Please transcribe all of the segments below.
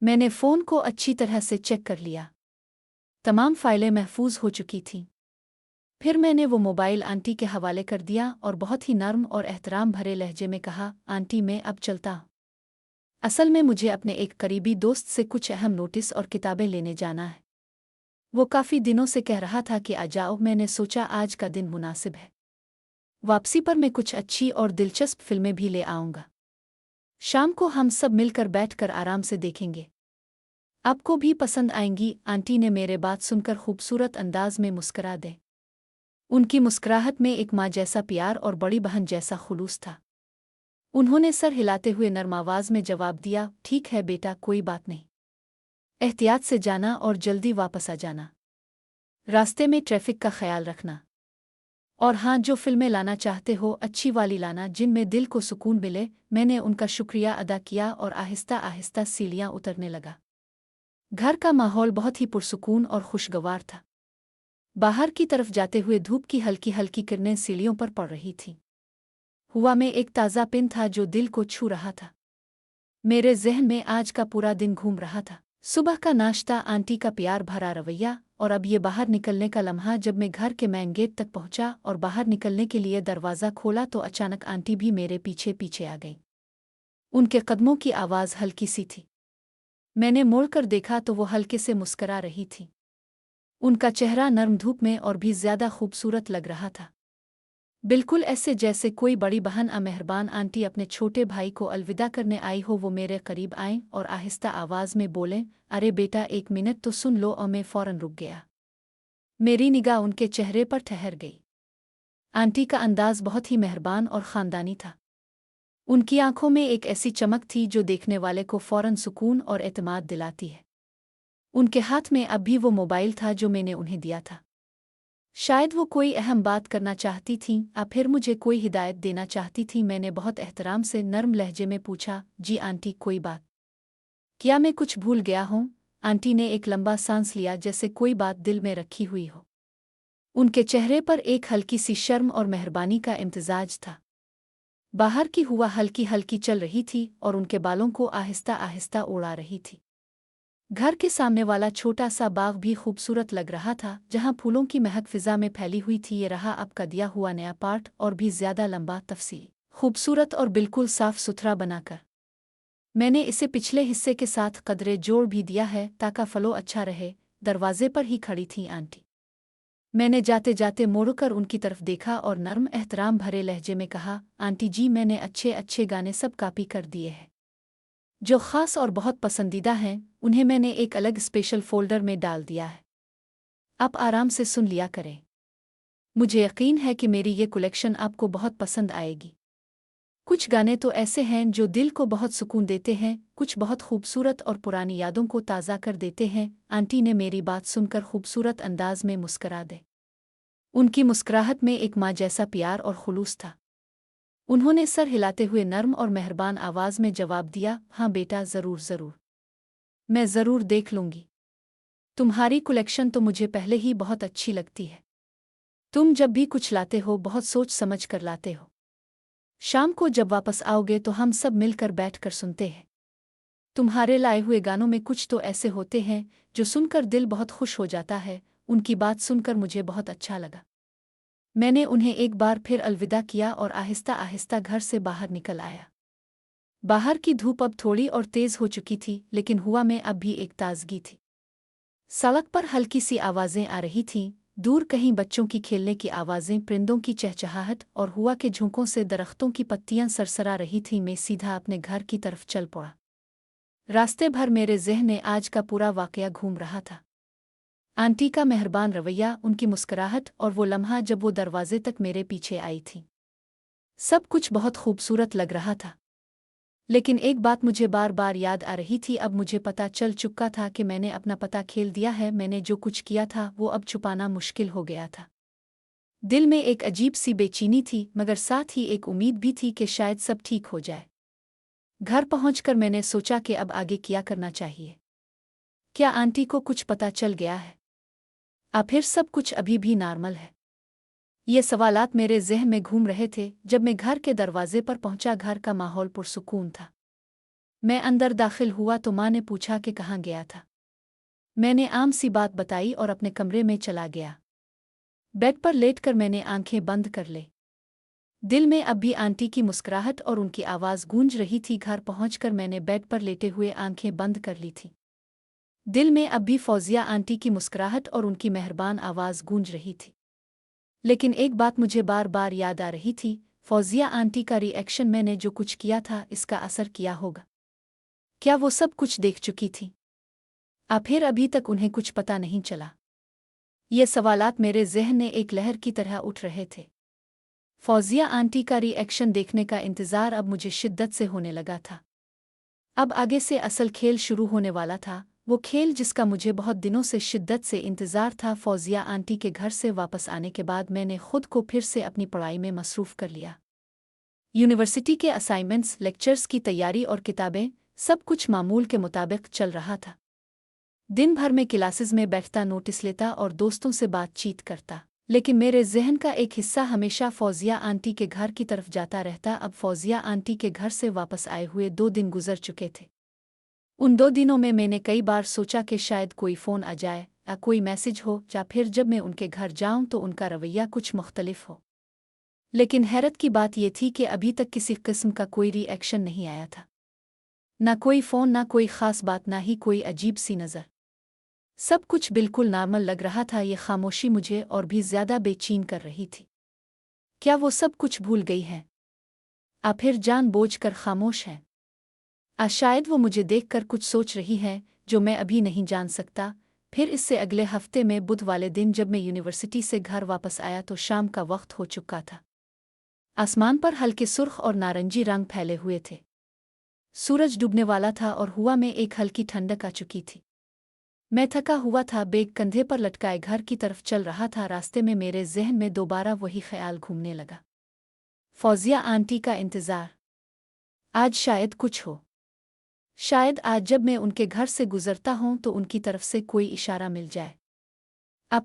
मैंने फ़ोन को अच्छी तरह से चेक कर लिया। तमाम फाइलें महफूज हो चुकी थीं। फिर मैंने वो मोबाइल आंटी के हवाले कर दिया और बहुत ही नर्म और एहतराम भरे लहजे में कहा, आंटी मैं अब चलता हूँ। असल में मुझे अपने एक करीबी दोस्त से कुछ अहम नोटिस और किताबें लेने जाना है। वो काफ़ी दिनों से कह रहा था कि आ जाओ, मैंने सोचा आज का दिन मुनासिब है। वापसी पर मैं कुछ अच्छी और दिलचस्प फिल्में भी ले आऊँगा। शाम को हम सब मिलकर बैठकर आराम से देखेंगे। आपको भी पसंद आएंगी। आंटी ने मेरे बात सुनकर खूबसूरत अंदाज में मुस्करा दे। उनकी मुस्कुराहट में एक माँ जैसा प्यार और बड़ी बहन जैसा खुलूस था। उन्होंने सर हिलाते हुए नरम आवाज में जवाब दिया, ठीक है बेटा, कोई बात नहीं। एहतियात से जाना और जल्दी वापस आ जाना। रास्ते में ट्रैफिक का ख्याल रखना। और हाँ, जो फिल्में लाना चाहते हो अच्छी वाली लाना जिनमें दिल को सुकून मिले। मैंने उनका शुक्रिया अदा किया और आहिस्ता आहिस्ता सीढ़ियाँ उतरने लगा। घर का माहौल बहुत ही पुरसुकून और खुशगवार था। बाहर की तरफ जाते हुए धूप की हल्की हल्की किरणें सीढ़ियों पर पड़ रही थीं। हुआ में एक ताज़ा पिन था जो दिल को छू रहा था। मेरे ज़हन में आज का पूरा दिन घूम रहा था। सुबह का नाश्ता, आंटी का प्यार भरा रवैया और अब ये बाहर निकलने का लम्हा। जब मैं घर के मेन गेट तक पहुंचा और बाहर निकलने के लिए दरवाज़ा खोला तो अचानक आंटी भी मेरे पीछे पीछे आ गई। उनके कदमों की आवाज़ हल्की सी थी। मैंने मोड़कर देखा तो वो हल्के से मुस्करा रही थी। उनका चेहरा नर्म धूप में और भी ज्यादा खूबसूरत लग रहा था, बिल्कुल ऐसे जैसे कोई बड़ी बहन मेहरबान आंटी अपने छोटे भाई को अलविदा करने आई हो। वो मेरे करीब आए और आहिस्ता आवाज में बोले, अरे बेटा, एक मिनट तो सुन लो। और मैं फौरन रुक गया। मेरी निगाह उनके चेहरे पर ठहर गई। आंटी का अंदाज बहुत ही मेहरबान और खानदानी था। उनकी आंखों में एक ऐसी चमक थी जो देखने वाले को फौरन सुकून और एतमाद दिलाती है। उनके हाथ में अब भी वो मोबाइल था जो मैंने उन्हें दिया था। शायद वो कोई अहम बात करना चाहती थीं या फिर मुझे कोई हिदायत देना चाहती थीं। मैंने बहुत एहतराम से नर्म लहजे में पूछा, जी आंटी, कोई बात? क्या मैं कुछ भूल गया हूँ? आंटी ने एक लंबा सांस लिया जैसे कोई बात दिल में रखी हुई हो। उनके चेहरे पर एक हल्की सी शर्म और मेहरबानी का इम्तिजाज था। बाहर की हवा हल्की हल्की चल रही थी और उनके बालों को आहिस्ता आहिस्ता उड़ा रही थी। घर के सामने वाला छोटा सा बाग भी खूबसूरत लग रहा था, जहां फूलों की महक फिजा में फैली हुई थी। ये रहा अब का दिया हुआ नया पार्ट, और भी ज्यादा लंबा, तफसील, खूबसूरत और बिल्कुल साफ सुथरा बनाकर। मैंने इसे पिछले हिस्से के साथ कदरे जोड़ भी दिया है ताकि फलो अच्छा रहे। दरवाजे पर ही खड़ी थी आंटी। मैंने जाते जाते मुड़कर उनकी तरफ देखा और नर्म एहतराम भरे लहजे में कहा, आंटी जी, मैंने अच्छे अच्छे गाने सब कॉपी कर दिए हैं। जो ख़ास और बहुत पसंदीदा हैं उन्हें मैंने एक अलग स्पेशल फ़ोल्डर में डाल दिया है। आप आराम से सुन लिया करें। मुझे यकीन है कि मेरी ये कलेक्शन आपको बहुत पसंद आएगी। कुछ गाने तो ऐसे हैं जो दिल को बहुत सुकून देते हैं, कुछ बहुत खूबसूरत और पुरानी यादों को ताज़ा कर देते हैं। आंटी ने मेरी बात सुनकर खूबसूरत अंदाज में मुस्करा दे। उनकी मुस्कुराहट में एक माँ जैसा प्यार और खुलूस था। उन्होंने सर हिलाते हुए नर्म और मेहरबान आवाज़ में जवाब दिया, हाँ बेटा, ज़रूर ज़रूर, मैं ज़रूर देख लूँगी। तुम्हारी कलेक्शन तो मुझे पहले ही बहुत अच्छी लगती है। तुम जब भी कुछ लाते हो बहुत सोच समझ कर लाते हो। शाम को जब वापस आओगे तो हम सब मिलकर बैठकर सुनते हैं। तुम्हारे लाए हुए गानों में कुछ तो ऐसे होते हैं जो सुनकर दिल बहुत खुश हो जाता है। उनकी बात सुनकर मुझे बहुत अच्छा लगा। मैंने उन्हें एक बार फिर अलविदा किया और आहिस्ता आहिस्ता घर से बाहर निकल आया। बाहर की धूप अब थोड़ी और तेज हो चुकी थी, लेकिन हवा में अब भी एक ताजगी थी। सड़क पर हल्की सी आवाजें आ रही थीं, दूर कहीं बच्चों की खेलने की आवाजें, परिंदों की चहचहाहट और हवा के झोंकों से दरख्तों की पत्तियां सरसरा रही थीं। मैं सीधा अपने घर की तरफ चल पड़ा। रास्ते भर मेरे ज़हन में आज का पूरा वाकया घूम रहा था। आंटी का मेहरबान रवैया, उनकी मुस्कुराहट और वो लम्हा जब वो दरवाजे तक मेरे पीछे आई थी। सब कुछ बहुत खूबसूरत लग रहा था। लेकिन एक बात मुझे बार बार याद आ रही थी। अब मुझे पता चल चुका था कि मैंने अपना पता खेल दिया है। मैंने जो कुछ किया था वो अब छुपाना मुश्किल हो गया था। दिल में एक अजीब सी बेचैनी थी, मगर साथ ही एक उम्मीद भी थी कि शायद सब ठीक हो जाए। घर पहुंचकर मैंने सोचा कि अब आगे क्या करना चाहिए। क्या आंटी को कुछ पता चल गया है? फिर सब कुछ अभी भी नॉर्मल है? ये सवालात मेरे ज़हन में घूम रहे थे जब मैं घर के दरवाजे पर पहुंचा। घर का माहौल पुरसुकून था। मैं अंदर दाखिल हुआ तो माँ ने पूछा कि कहाँ गया था। मैंने आम सी बात बताई और अपने कमरे में चला गया। बेड पर लेटकर मैंने आंखें बंद कर ली। दिल में अब भी आंटी की मुस्कुराहट और उनकी आवाज़ गूंज रही थी। घर पहुंचकर मैंने बेड पर लेटे हुए आंखें बंद कर ली थी। दिल में अब भी फौजिया आंटी की मुस्कुराहट और उनकी मेहरबान आवाज़ गूंज रही थी। लेकिन एक बात मुझे बार बार याद आ रही थी, फौजिया आंटी का रिएक्शन, मैंने जो कुछ किया था इसका असर किया होगा। क्या वो सब कुछ देख चुकी थी? फिर अभी तक उन्हें कुछ पता नहीं चला? ये सवालात मेरे ज़हन में एक लहर की तरह उठ रहे थे। फौजिया आंटी का रिएक्शन देखने का इंतज़ार अब मुझे शिद्दत से होने लगा था। अब आगे से असल खेल शुरू होने वाला था, वो खेल जिसका मुझे बहुत दिनों से शिद्दत से इंतज़ार था। फौजिया आंटी के घर से वापस आने के बाद मैंने खुद को फिर से अपनी पढ़ाई में मसरूफ़ कर लिया। यूनिवर्सिटी के असाइनमेंट्स, लेक्चर्स की तैयारी और किताबें, सब कुछ मामूल के मुताबिक चल रहा था। दिन भर में क्लासेस में बैठता, नोटिस लेता और दोस्तों से बातचीत करता, लेकिन मेरे जहन का एक हिस्सा हमेशा फौजिया आंटी के घर की तरफ जाता रहता। अब फौजिया आंटी के घर से वापस आए हुए 2 दिन गुजर चुके थे। उन 2 दिनों में मैंने कई बार सोचा कि शायद कोई फ़ोन आ जाए या कोई मैसेज हो, या फिर जब मैं उनके घर जाऊं तो उनका रवैया कुछ मुख्तलिफ हो। लेकिन हैरत की बात यह थी कि अभी तक किसी किस्म का कोई रिएक्शन नहीं आया था। ना कोई फ़ोन, ना कोई ख़ास बात, ना ही कोई अजीब सी नज़र। सब कुछ बिल्कुल नॉर्मल लग रहा था। ये खामोशी मुझे और भी ज़्यादा बेचैन कर रही थी। क्या वो सब कुछ भूल गई है? फिर जानबूझकर खामोश है? शायद वो मुझे देखकर कुछ सोच रही है जो मैं अभी नहीं जान सकता। फिर इससे अगले हफ्ते में बुध वाले दिन जब मैं यूनिवर्सिटी से घर वापस आया तो शाम का वक्त हो चुका था। आसमान पर हल्के सुर्ख और नारंगी रंग फैले हुए थे। सूरज डूबने वाला था और हवा में एक हल्की ठंडक आ चुकी थी। मैं थका हुआ था, बैग कंधे पर लटकाए घर की तरफ चल रहा था। रास्ते में मेरे जहन में दोबारा वही ख्याल घूमने लगा। फौजिया आंटी का इंतज़ार। आज शायद कुछ हो। शायद आज जब मैं उनके घर से गुजरता हूं तो उनकी तरफ से कोई इशारा मिल जाए।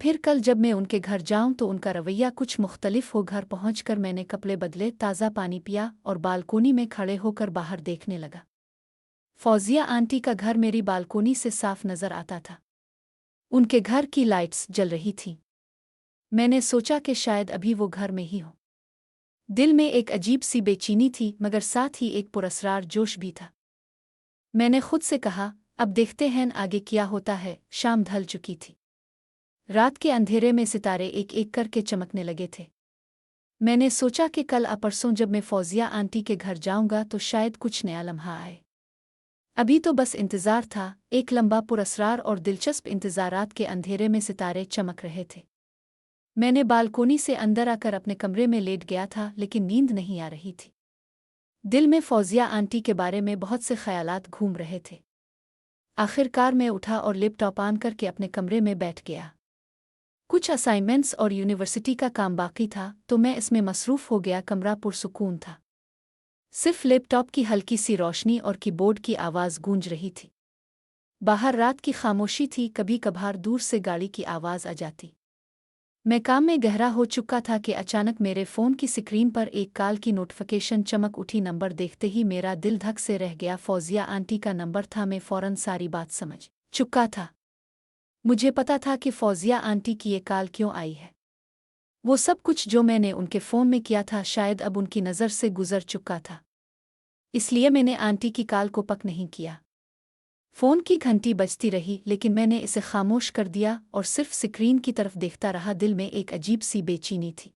फिर कल जब मैं उनके घर जाऊं तो उनका रवैया कुछ मुख्तलिफ हो। घर पहुंचकर मैंने कपड़े बदले, ताज़ा पानी पिया और बालकोनी में खड़े होकर बाहर देखने लगा। फौजिया आंटी का घर मेरी बालकोनी से साफ नज़र आता था। उनके घर की लाइट्स जल रही थीं। मैंने सोचा कि शायद अभी वो घर में ही हो। दिल में एक अजीब सी बेचैनी थी, मगर साथ ही एक पुरस्रार जोश भी था। मैंने खुद से कहा, अब देखते हैं आगे क्या होता है। शाम ढल चुकी थी। रात के अंधेरे में सितारे एक एक करके चमकने लगे थे। मैंने सोचा कि कल परसों जब मैं फौजिया आंटी के घर जाऊंगा तो शायद कुछ नया लम्हा आए। अभी तो बस इंतज़ार था, एक लंबा पुरस्रार और दिलचस्प इंतज़ारात के अंधेरे में सितारे चमक रहे थे। मैंने बालकोनी से अंदर आकर अपने कमरे में लेट गया था, लेकिन नींद नहीं आ रही थी। दिल में फौजिया आंटी के बारे में बहुत से ख्यालात घूम रहे थे। आखिरकार मैं उठा और लैपटॉप ऑन करके अपने कमरे में बैठ गया। कुछ असाइनमेंट्स और यूनिवर्सिटी का काम बाकी था तो मैं इसमें मसरूफ़ हो गया। कमरा पुरसुकून था। सिर्फ लैपटॉप की हल्की सी रोशनी और कीबोर्ड की आवाज़ गूंज रही थी। बाहर रात की खामोशी थी, कभी कभार दूर से गाड़ी की आवाज़ आ जाती। मैं काम में गहरा हो चुका था कि अचानक मेरे फ़ोन की स्क्रीन पर एक कॉल की नोटिफिकेशन चमक उठी। नंबर देखते ही मेरा दिल धक से रह गया। फौजिया आंटी का नंबर था। मैं फ़ौरन सारी बात समझ चुका था। मुझे पता था कि फौजिया आंटी की ये कॉल क्यों आई है। वो सब कुछ जो मैंने उनके फ़ोन में किया था शायद अब उनकी नज़र से गुजर चुका था। इसलिए मैंने आंटी की कॉल को पक नहीं किया। फ़ोन की घंटी बजती रही, लेकिन मैंने इसे खामोश कर दिया और सिर्फ स्क्रीन की तरफ देखता रहा। दिल में एक अजीब सी बेचैनी थी।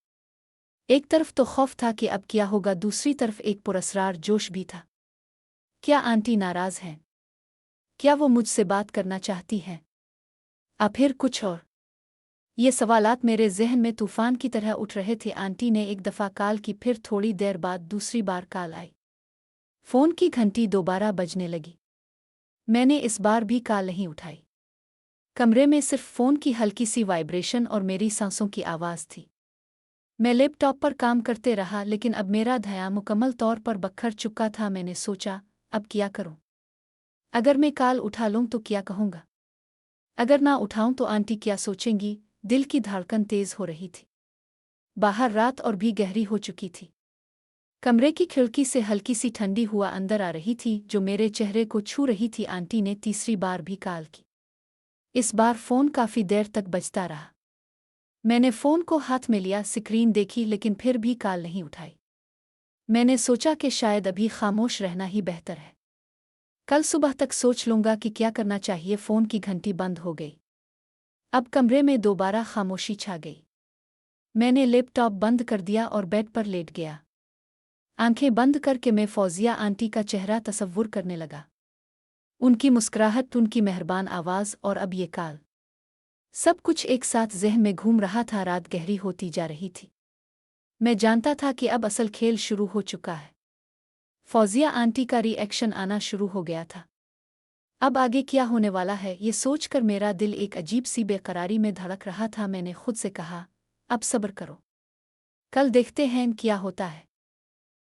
एक तरफ तो खौफ था कि अब क्या होगा, दूसरी तरफ एक पुरस्रार जोश भी था। क्या आंटी नाराज़ हैं? क्या वो मुझसे बात करना चाहती हैं? फिर कुछ और? ये सवालात मेरे जहन में तूफ़ान की तरह उठ रहे थे। आंटी ने एक दफ़ा कॉल की, फिर थोड़ी देर बाद दूसरी बार कॉल आई। फ़ोन की घंटी दोबारा बजने लगी। मैंने इस बार भी कॉल नहीं उठाई। कमरे में सिर्फ फ़ोन की हल्की सी वाइब्रेशन और मेरी सांसों की आवाज़ थी। मैं लैपटॉप पर काम करते रहा, लेकिन अब मेरा ध्यान मुकम्मल तौर पर बखर चुका था। मैंने सोचा, अब क्या करूं? अगर मैं कॉल उठा लूं तो क्या कहूंगा? अगर ना उठाऊं तो आंटी क्या सोचेंगी? दिल की धड़कन तेज़ हो रही थी। बाहर रात और भी गहरी हो चुकी थी। कमरे की खिड़की से हल्की सी ठंडी हवा अंदर आ रही थी जो मेरे चेहरे को छू रही थी। आंटी ने तीसरी बार भी कॉल की। इस बार फ़ोन काफ़ी देर तक बजता रहा। मैंने फ़ोन को हाथ में लिया, स्क्रीन देखी, लेकिन फिर भी कॉल नहीं उठाई। मैंने सोचा कि शायद अभी खामोश रहना ही बेहतर है। कल सुबह तक सोच लूंगा कि क्या करना चाहिए। फ़ोन की घंटी बंद हो गई। अब कमरे में दोबारा खामोशी छा गई। मैंने लैपटॉप बंद कर दिया और बेड पर लेट गया। आंखें बंद करके मैं फौजिया आंटी का चेहरा तसव्वुर करने लगा। उनकी मुस्कुराहट, उनकी मेहरबान आवाज़ और अब ये कॉल, सब कुछ एक साथ ज़हन में घूम रहा था। रात गहरी होती जा रही थी। मैं जानता था कि अब असल खेल शुरू हो चुका है। फौजिया आंटी का रिएक्शन आना शुरू हो गया था। अब आगे क्या होने वाला है, ये सोचकर मेरा दिल एक अजीब सी बेकरारी में धड़क रहा था। मैंने खुद से कहा, अब सब्र करो, कल देखते हैं क्या होता है।